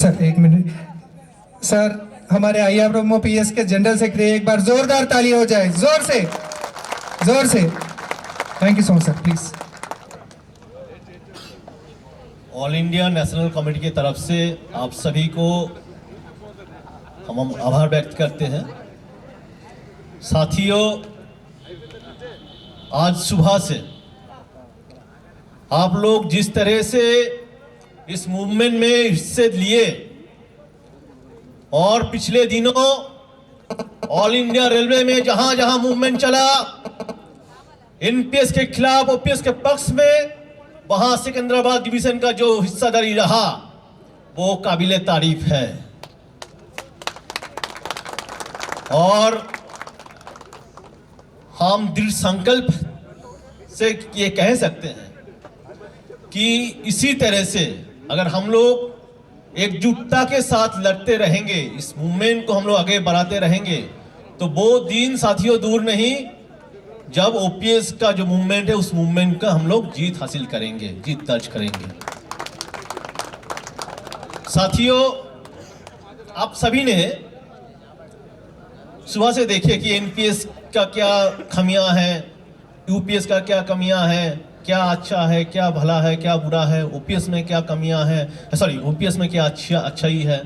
Sir एक minute sir, हमारे IR ब्रह्मो PS के जनरल सेक्रेटरी एक बार जोरदार ताली हो जाए, जोर से। Thank you so much sir, please. All India national committee की तरफ से आप सभी को हम आभार व्यक्त करते हैं। साथियों, आज सुबह से आप लोग जिस तरह से इस मूवमेंट में हिस्से लिए और पिछले दिनों ऑल इंडिया रेलवे में जहां जहां मूवमेंट चला, एनपीएस के खिलाफ ओपीएस के पक्ष में, वहां सिकंदराबाद डिवीजन का जो हिस्सादारी रहा वो काबिले तारीफ है। और हम दृढ़ संकल्प से ये कह सकते हैं कि इसी तरह से अगर हम लोग एकजुटता के साथ लड़ते रहेंगे, इस मूवमेंट को हम लोग आगे बढ़ाते रहेंगे, तो वो दिन साथियों दूर नहीं जब ओपीएस का जो मूवमेंट है उस मूवमेंट का हम लोग जीत हासिल करेंगे, जीत दर्ज करेंगे। साथियों, आप सभी ने सुबह से देखिए कि एनपीएस का क्या खामियां हैं, यूपीएस का क्या कमियां हैं, क्या अच्छा है, क्या भला है, क्या बुरा है, ओपीएस में क्या कमियां हैं, सॉरी ओपीएस में क्या अच्छाई है।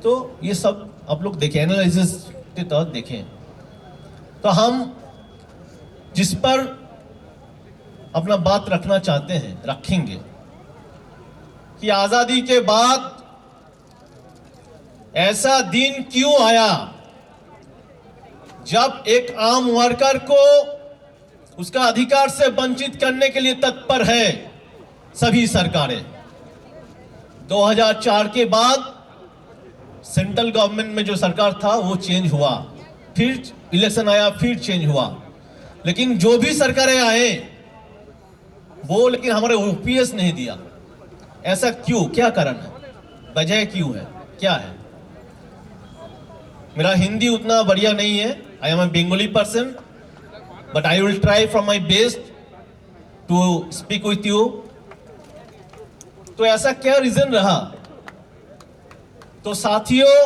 तो ये सब आप लोग देखें, एनालिसिस के तहत देखें। तो हम जिस पर अपना बात रखना चाहते हैं रखेंगे कि आजादी के बाद ऐसा दिन क्यों आया जब एक आम वर्कर को उसका अधिकार से वंचित करने के लिए तत्पर है सभी सरकारें। 2004 के बाद सेंट्रल गवर्नमेंट में जो सरकार था वो चेंज हुआ, फिर इलेक्शन आया, फिर चेंज हुआ, लेकिन जो भी सरकारें आए वो लेकिन हमारे ओपीएस नहीं दिया। ऐसा क्यों, क्या कारण है, वजह क्यों है, क्या है? मेरा हिंदी उतना बढ़िया नहीं है, I am a Bengali person, but I will try from my best to speak with you। तो ऐसा क्या रीजन रहा? तो साथियों,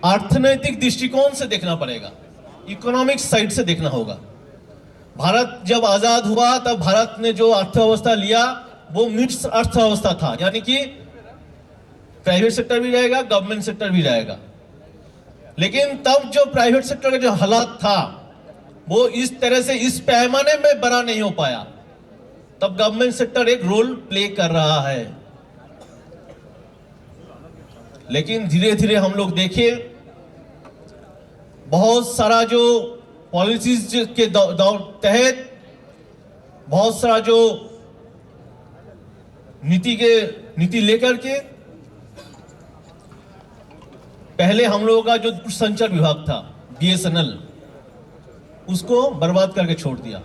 अर्थनैतिक दृष्टिकोण से देखना पड़ेगा, इकोनॉमिक साइड से देखना होगा। भारत जब आजाद हुआ तब भारत ने जो अर्थव्यवस्था लिया वो मिक्स अर्थव्यवस्था था, यानी कि प्राइवेट सेक्टर भी रहेगा, गवर्नमेंट सेक्टर भी रहेगा। लेकिन तब जो प्राइवेट सेक्टर का जो हालात था वो इस तरह से इस पैमाने में बड़ा नहीं हो पाया, तब गवर्नमेंट सेक्टर एक रोल प्ले कर रहा है। लेकिन धीरे धीरे हम लोग देखें, बहुत सारा जो पॉलिसीज के तहत बहुत सारा जो नीति लेकर के पहले हम लोगों का जो संचार विभाग था बीएसएनएल, उसको बर्बाद करके छोड़ दिया।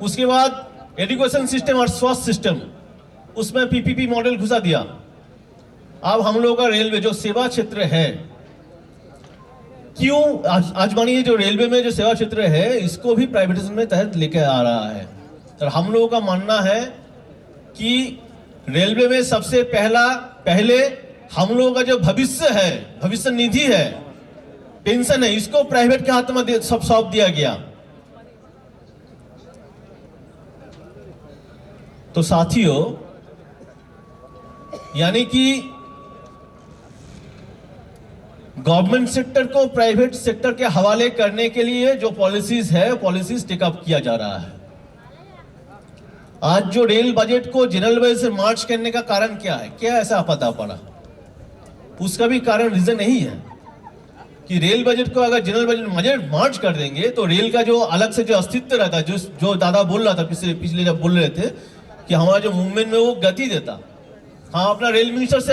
उसके बाद एजुकेशन सिस्टम और स्वास्थ्य सिस्टम, उसमें पीपीपी मॉडल घुसा दिया। अब हम लोगों का रेलवे जो सेवा क्षेत्र है, क्यों आज मानिए जो रेलवे में जो सेवा क्षेत्र है इसको भी प्राइवेटाइजेशन में तहत लेकर आ रहा है। और हम लोगों का मानना है कि रेलवे में सबसे पहले हम लोगों का जो भविष्य है, भविष्य निधि है, पेंशन है, इसको प्राइवेट के हाथ में सब सौंप दिया गया। तो साथियों, यानी कि गवर्नमेंट सेक्टर को प्राइवेट सेक्टर के हवाले करने के लिए जो पॉलिसीज है, पॉलिसीज टेकअप किया जा रहा है। आज जो रेल बजट को जनरल बजट से मार्च करने का कारण क्या है, क्या ऐसा पता पड़ा? उसका भी कारण रीजन यही है कि रेल बजट को अगर जनरल बजट मार्च कर देंगे तो रेल का जो अलग से जो अस्तित्व रहता है, जो दादा बोल रहा था पिछले जब बोल रहे थे कि हमारा जो मूवमेंट में वो गति देता। हाँ, अपना रेल मिनिस्टर से